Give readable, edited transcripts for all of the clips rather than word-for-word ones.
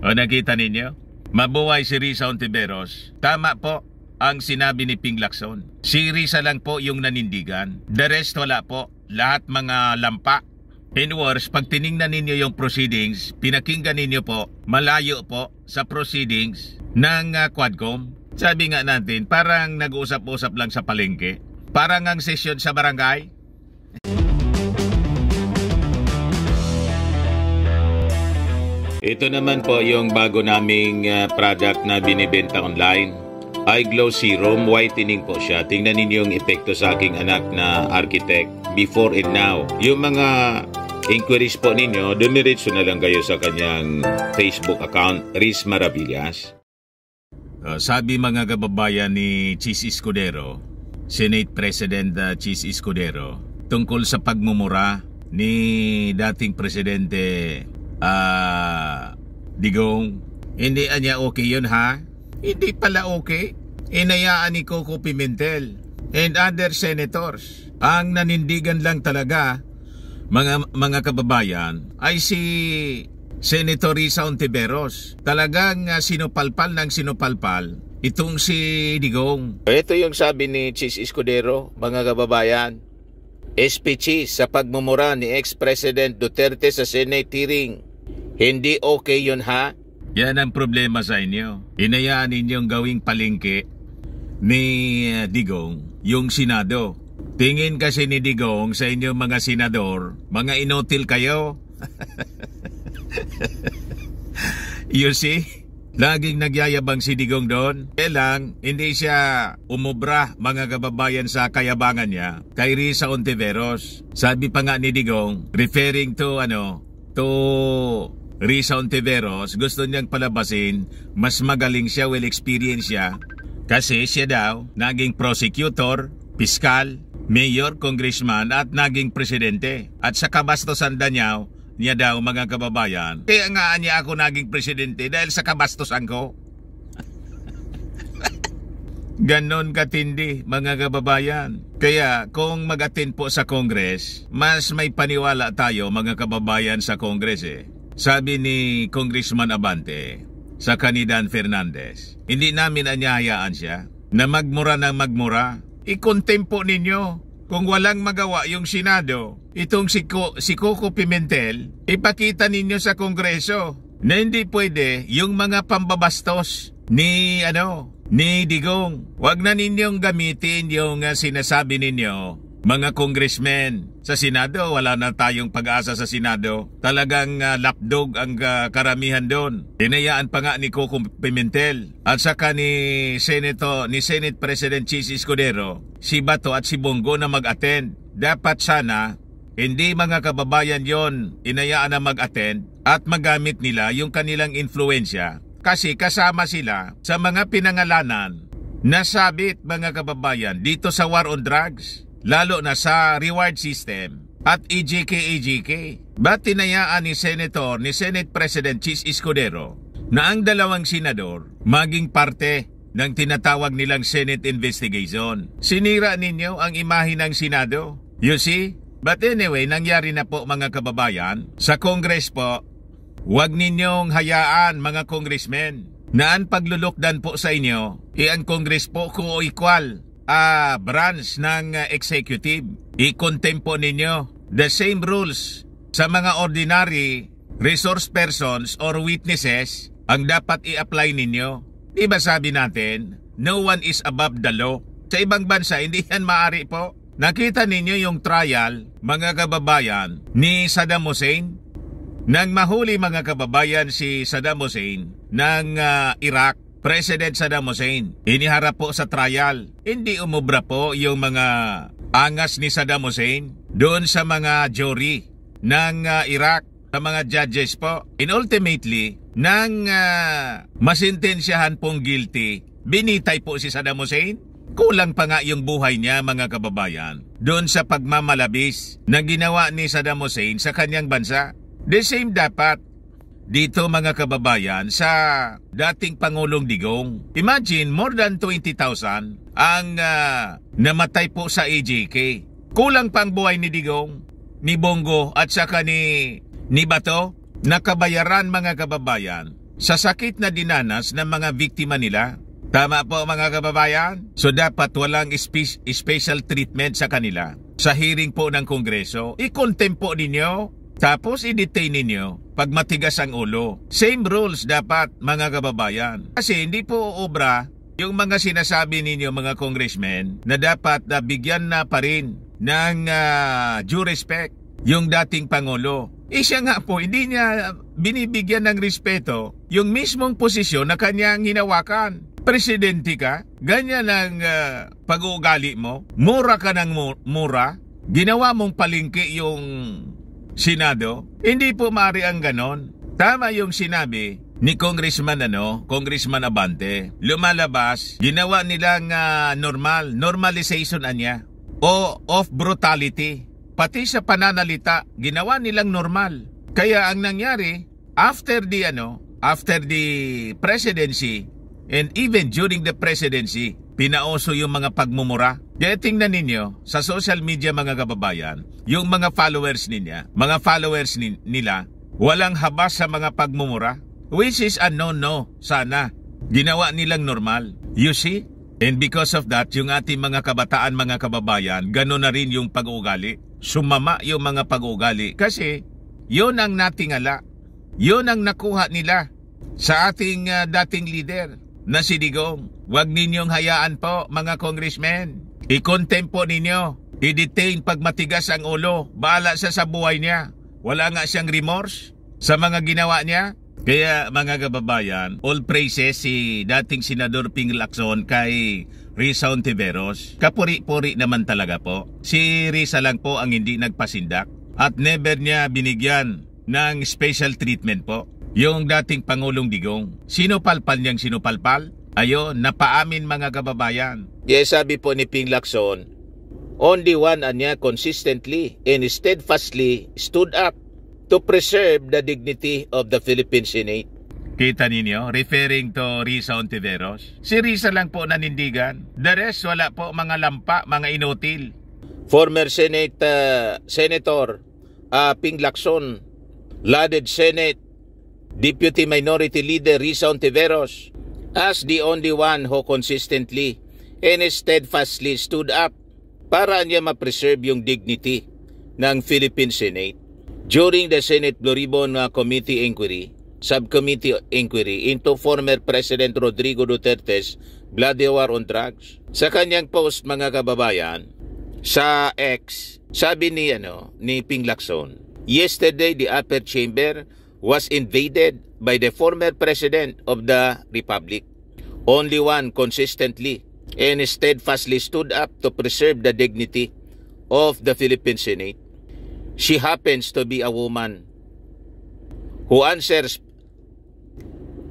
O nakita ninyo? Mabuhay si Risa Hontiveros. Tama po ang sinabi ni Ping Lacson. Si Risa lang po yung nanindigan. The rest wala po. Lahat mga lampa. In words, pag tiningnan ninyo yung proceedings, pinakinggan ninyo po, malayo po sa proceedings ng Quadcom. Sabi nga natin, parang nag-uusap-usap lang sa palengke. Parang ang sesyon sa barangay. Ito naman po yung bago naming product na binibenta online. iGlow Serum, whitening po siya. Tingnan ninyo yung epekto sa aking anak na architect before and now. Yung mga inquiries po ninyo, dumiretso na lang kayo sa kanyang Facebook account, Riz Maravillas. Sabi mga kababayan ni Chis Escudero, Senate President Chis Escudero, tungkol sa pagmumura ni dating Presidente Digong, hindi niya okay yun ha? Hindi pala okay. Inayaan ni Coco Pimentel and other senators. Ang nanindigan lang talaga mga kababayan ay si Senator Risa Hontiveros. Talagang sinupalpal ng sinupalpal itong si Digong. Ito yung sabi ni Chis Escudero, mga kababayan. SP Chis, sa pagmumura ni ex-President Duterte sa Senate hearing, hindi okay yun ha? Yan ang problema sa inyo. Inayaan ninyong gawing palengke ni Digong yung Senado. Tingin kasi ni Digong sa inyong mga senador, mga inutil kayo. You see? Laging nagyayabang si Digong doon. Lang, hindi siya umubra mga kababayan sa kayabangan niya kay Risa Hontiveros. Sabi pa nga ni Digong, referring to Risa Hontiveros, gusto niyang palabasin, mas magaling siya, well experienced siya. Kasi siya daw, naging prosecutor, piskal, mayor, congressman at naging presidente. At sa kabastusan niya daw mga kababayan, kaya nga niya ako naging presidente dahil sa kabastusan ko. Ganon katindi mga kababayan. Kaya kung mag-attend po sa Congress, mas may paniwala tayo mga kababayan sa Congress eh. Sabi ni Congressman Abante sa Canidan Fernandez, hindi namin anyahayaan siya na magmura ng magmura. I-contempo ninyo. Kung walang magawa yung Senado, itong si Coco Pimentel, ipakita ninyo sa Kongreso na hindi pwede yung mga pambabastos ni Digong. Huwag na ninyong gamitin yung sinasabi ninyo, mga congressmen. Sa Senado, wala na tayong pag-asa sa Senado. Talagang lapdog ang karamihan doon. Tinayaan pa nga ni Coco Pimentel at saka ni Senate President Chis Escudero, si Bato at si Bongo na mag-attend. Dapat sana, hindi mga kababayan yon inayaan na mag-attend at magamit nila yung kanilang influensya kasi kasama sila sa mga pinangalanan na sabit mga kababayan dito sa war on drugs. Lalo na sa reward system at EJK. Ba't tinayaan ni Senate President Chis Escudero na ang dalawang senador maging parte ng tinatawag nilang Senate investigation? Sinira ninyo ang imahe ng Senado. You see? But anyway, nangyari na po mga kababayan. Sa Congress po, huwag ninyong hayaan mga congressmen na ang paglulukdan po sa inyo, ang Congress po co-equal branch ng executive. I-contempo ninyo the same rules sa mga ordinary resource persons or witnesses ang dapat i-apply ninyo. Di ba sabi natin, no one is above the law? Sa ibang bansa, hindi yan maaari po. Nakita ninyo yung trial, mga kababayan, ni Saddam Hussein? Nang mahuli mga kababayan si Saddam Hussein ng Iraq, President Saddam Hussein, iniharap po sa trial. Hindi umubra po yung mga angas ni Saddam Hussein doon sa mga jury ng Iraq, sa mga judges po. And ultimately, nang masintensyahan pong guilty, binitay po si Saddam Hussein. Kulang pa nga yung buhay niya mga kababayan doon sa pagmamalabis na ginawa ni Saddam Hussein sa kanyang bansa. The same dapat dito mga kababayan sa dating Pangulong Digong. Imagine, more than 20,000 ang namatay po sa EJK. Kulang pang buhay ni Digong, ni Bongo at saka ni Bato. Nakabayaran mga kababayan sa sakit na dinanas ng mga biktima nila. Tama po mga kababayan? So dapat walang special treatment sa kanila. Sa hearing po ng Kongreso, i-contempt po ninyo, tapos i-detain ninyo pag matigas ang ulo. Same rules dapat mga kababayan. Kasi hindi po obra yung mga sinasabi ninyo mga congressmen na dapat bigyan na pa rin ng due respect yung dating Pangulo. Siya nga po, hindi niya binibigyan ng respeto yung mismong posisyon na kanyang hinawakan. Presidente ka, ganyan ang pag-uugali mo, mura ka ng mura, ginawa mong palingki yung Senado, hindi po maaari ang ganon. Tama yung sinabi ni Congressman Abante, lumalabas, ginawa nilang normalization niya o of brutality. Pati sa pananalita, ginawa nilang normal. Kaya ang nangyari, after the presidency, and even during the presidency, pinauso yung mga pagmumura. Kaya tingnan ninyo, sa social media mga kababayan, yung mga followers nila, walang habas sa mga pagmumura. Which is a no-no, sana. Ginawa nilang normal. You see? And because of that, yung ating mga kabataan, mga kababayan, gano'n na rin yung pag-uugali. Sumama yung mga pag-uugali. Kasi, yun ang natingala. Yun ang nakuha nila sa ating dating leader na si Digong. Huwag ninyong hayaan po, mga congressmen. I-contempt po ninyo. I-detain pag matigas ang ulo. Bahala sa buhay niya. Wala nga siyang remorse sa mga ginawa niya. Kaya mga kababayan, all praises si dating Senador Ping Lacson kay Risa Hontiveros. Kapuri-puri naman talaga po. Si Risa lang po ang hindi nagpasindak at never niya binigyan ng special treatment po yung dating Pangulong Digong. Sinupalpal niyang sinupalpal. Ayun, napaamin mga kababayan. Yes, sabi po ni Ping Lacson, only one niya consistently and steadfastly stood up to preserve the dignity of the Philippine Senate. Kita ninyo, referring to Risa Hontiveros. Si Risa lang po nanindigan. The rest, wala po mga lampa, mga inutil. Former Senator Ping Lacson, lauded Senate Deputy Minority Leader Risa Hontiveros as the only one who consistently and steadfastly stood up para niya ma-preserve yung dignity ng Philippine Senate. During the Senate Blue Ribbon Subcommittee Inquiry into former President Rodrigo Duterte's bloody war on drugs. Sa kanyang post mga kababayan, sa X, sabi ni Ping Lacson, yesterday the upper chamber was invaded by the former President of the Republic. Only one consistently and steadfastly stood up to preserve the dignity of the Philippine Senate. She happens to be a woman who answers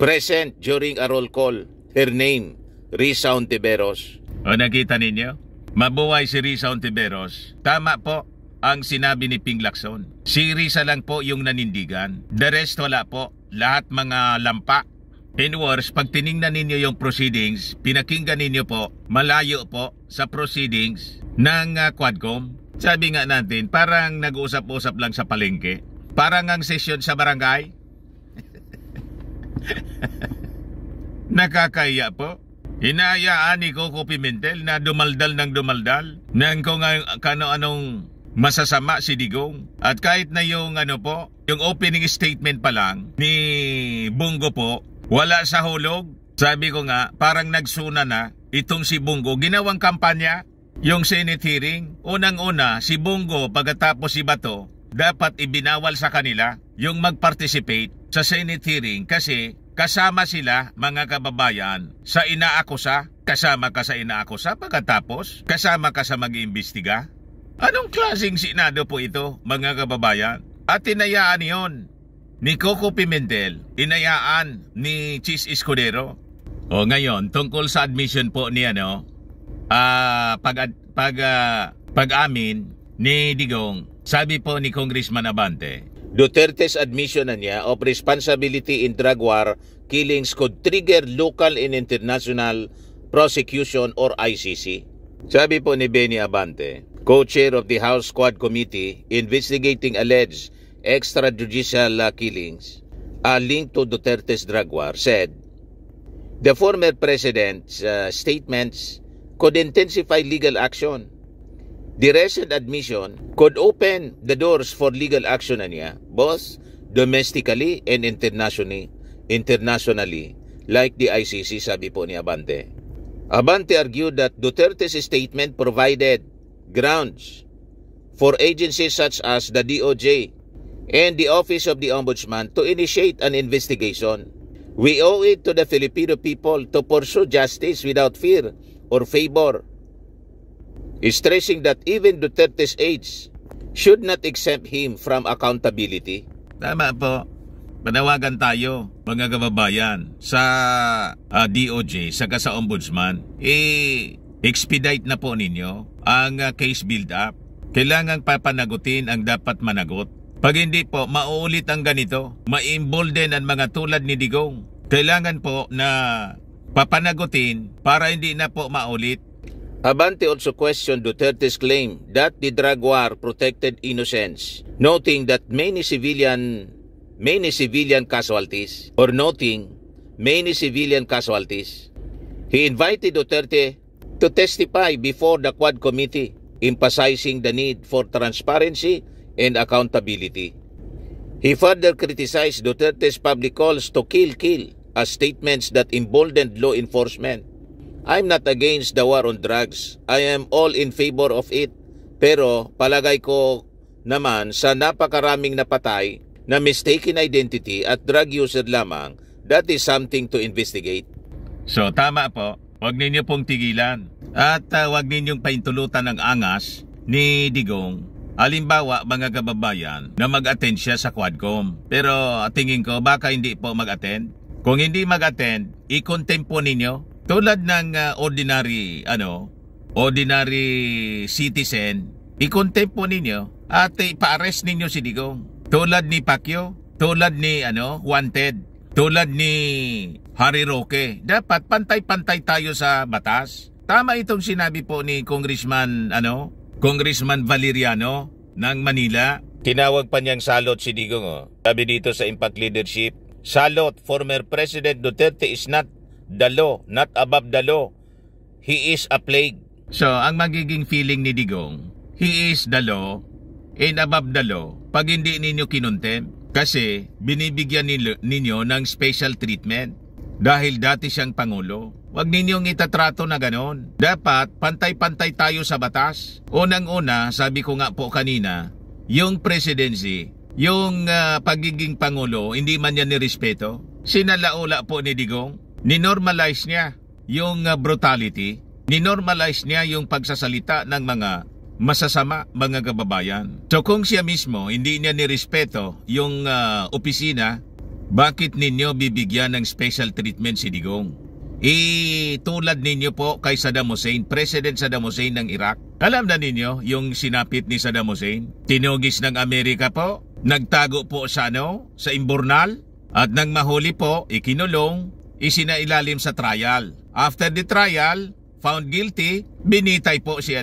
present during a roll call. Her name, Risa Hontiveros. O nakita ninyo? Mabuhay si Risa Hontiveros. Tama po ang sinabi ni Ping Lacson. Si Risa lang po yung nanindigan. The rest wala po. Lahat mga lampa. In words, pag tiningnan ninyo yung proceedings, pinakinggan ninyo po, malayo po sa proceedings ng Quadcom. Sabi nga natin, parang nag-uusap-usap lang sa palengke. Parang ang sesyon sa barangay. Nakakaya po. Hinayaan ni Coco Pimentel na dumaldal ng kung ano-anong masasama si Digong. At kahit na yung yung opening statement pa lang ni Bongo po, wala sa hulog. Sabi ko nga, parang nagsuna na itong si Bongo. Ginawang kampanya. Yung Senate hearing, unang-una, si Bongo pagkatapos si Bato, dapat ibinawal sa kanila yung mag-participate sa Senate hearing kasi kasama sila, mga kababayan, sa inaakusa. Kasama ka sa inaakusa pagkatapos, kasama ka sa mag-iimbestiga. Anong klaseng Senado po ito, mga kababayan? At inayaan yon ni Coco Pimentel, inayaan ni Chis Escudero. O ngayon, tungkol sa admission po ni pag-amin ni Digong, sabi po ni Congressman Abante, Duterte's admission niya of responsibility in drug war killings could trigger local and international prosecution or ICC. Sabi po ni Benny Abante, co-chair of the House Quad Committee investigating alleged extrajudicial killings, linked to Duterte's drug war said, the former president's statements could intensify legal action. The recent admission could open the doors for legal action niya, both domestically and internationally, like the ICC, sabi po ni Abante. Abante argued that Duterte's statement provided grounds for agencies such as the DOJ and the Office of the Ombudsman to initiate an investigation. We owe it to the Filipino people to pursue justice without fear or favor, stressing that even Duterte's aides should not exempt him from accountability. Tama po. Panawagan tayo, mga kababayan, sa DOJ, saka sa Ombudsman. Expedite na po ninyo ang case build-up. Kailangang papanagutin ang dapat managot. Pag hindi po, mauulit ang ganito. Ma-embolden ang mga tulad ni Digong. Kailangan po na papanagutin para hindi na po maulit. Abante also questioned Duterte's claim that the drug war protected innocents, noting many civilian casualties. He invited Duterte to testify before the Quad Committee, emphasizing the need for transparency and accountability. He further criticized Duterte's public calls to kill as statements that emboldened law enforcement. I'm not against the war on drugs. I am all in favor of it. Pero palagay ko naman sa napakaraming napatay na mistaken identity at drug user lamang, that is something to investigate. So tama po, huwag ninyo pong tigilan. At huwag ninyong paintulutan ng angas ni Digong. Halimbawa, mga kababayan, na mag-attend siya sa Quadcom. Pero tingin ko baka hindi po mag-attend. Kung hindi mag-attend, i-contempt po ninyo. Tulad ng ordinary citizen, i-contempt po ninyo at pa-arrest ninyo si Digong. Tulad ni Pacquiao, tulad ni Wanted, tulad ni Harry Roque. Dapat pantay-pantay tayo sa batas. Tama itong sinabi po ni Congressman Valeriano ng Manila. Tinawag pa niyang salot si Digong. Sabi dito sa Impact Leadership, salot, former President Duterte is not the law, not above the law. He is a plague. So, ang magiging feeling ni Digong, he is the law and above the law pag hindi ninyo kinuntem. Kasi binibigyan ninyo ng special treatment dahil dati siyang Pangulo. Huwag ninyong itatrato na ganon. Dapat pantay-pantay tayo sa batas. Unang-una, sabi ko nga po kanina, yung presidency, yung pagiging Pangulo, hindi man yan nirespeto. Sinalaula po ni Digong. Ninormalize niya yung brutality, ninormalize niya yung pagsasalita ng mga masasama, mga kababayan. So kung siya mismo hindi niya nirespeto yung opisina, bakit ninyo bibigyan ng special treatment si Digong? Tulad ninyo po kay Saddam Hussein, President Saddam Hussein ng Iraq. Alam na ninyo yung sinapit ni Saddam Hussein? Tinugis ng Amerika po, nagtago po sa Imbornal, at nang mahuli po, ikinulong, isinailalim sa trial. After the trial, found guilty, binitay po si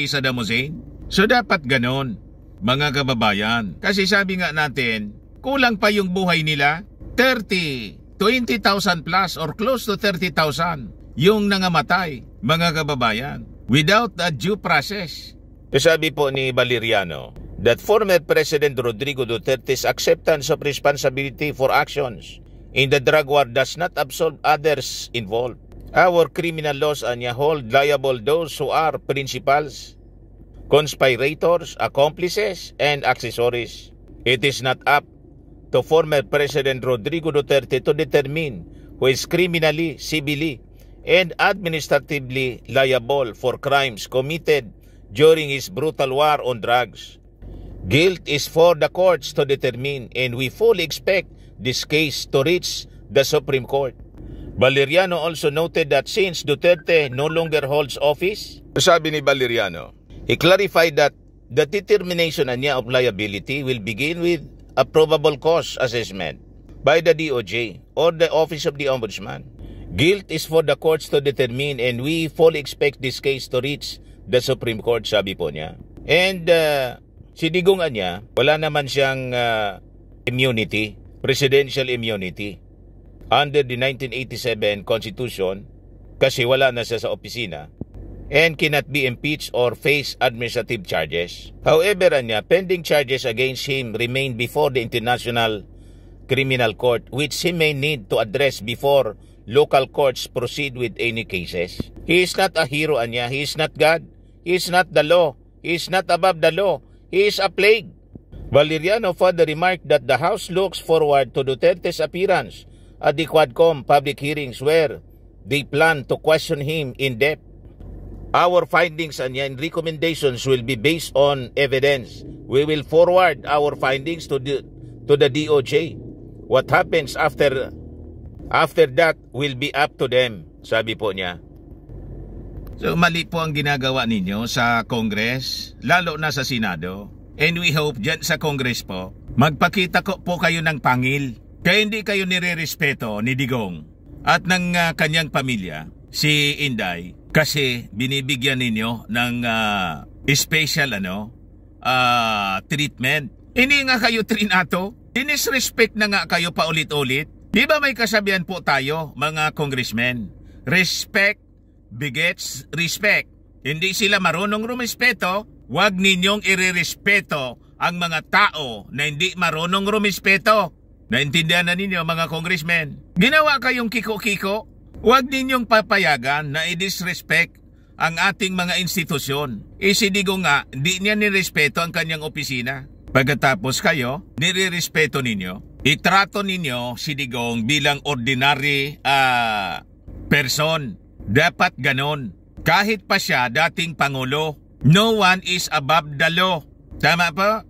Saddam Hussein. So dapat ganon, mga kababayan. Kasi sabi nga natin, kulang pa yung buhay nila, 20,000 plus or close to 30,000 yung nangamatay, mga kababayan, without a due process. Sabi po ni Valeriano that former President Rodrigo Duterte's acceptance of responsibility for actions in the drug war does not absolve others involved. Our criminal laws hold liable those who are principals, conspirators, accomplices, and accessories. It is not up to former President Rodrigo Duterte to determine who is criminally, civilly, and administratively liable for crimes committed during his brutal war on drugs. Guilt is for the courts to determine, and we fully expect this case to reach the Supreme Court. Valeriano also noted that since Duterte no longer holds office, sabi ni Valeriano, he clarified that the determination niya of liability will begin with a probable cause assessment by the DOJ or the Office of the Ombudsman. Guilt is for the courts to determine, and we fully expect this case to reach the Supreme Court, sabi po niya. And si Digong niya, wala naman siyang immunity presidential immunity under the 1987 Constitution kasi wala na siya sa opisina and cannot be impeached or face administrative charges. However, pending charges against him remain before the International Criminal Court, which he may need to address before local courts proceed with any cases. He is not a hero, he is not God, he is not the law, he is not above the law, he is a plague. Valeriano further remarked that the House looks forward to Duterte's appearance at the Quadcom public hearings where they plan to question him in depth. Our findings and recommendations will be based on evidence. We will forward our findings to the DOJ. What happens after that will be up to them, sabi po niya. So mali po ang ginagawa ninyo sa Congress, lalo na sa Senado. And we hope dyan sa Congress po, magpakita po kayo ng pangil. Kaya hindi kayo nire-respeto ni Digong at ng kanyang pamilya, si Inday, kasi binibigyan ninyo ng special treatment. Hindi nga kayo trinato. Dinisrespect na nga kayo paulit-ulit. Di ba may kasabihan po tayo, mga congressmen? Respect begets respect. Hindi sila marunong rumispeto, huwag ninyong irerespeto ang mga tao na hindi marunong rumispeto. Naintindihan na ninyo, mga congressmen? Ginawa kayong kiko-kiko, huwag ninyong papayagan na i-disrespect ang ating mga institusyon. Si Digong nga, hindi niya nirespeto ang kanyang opisina. Pagkatapos kayo, nire-respeto ninyo, itrato ninyo si Digong bilang ordinary person. Dapat ganon. Kahit pa siya dating Pangulo, no one is above the law. Tama po?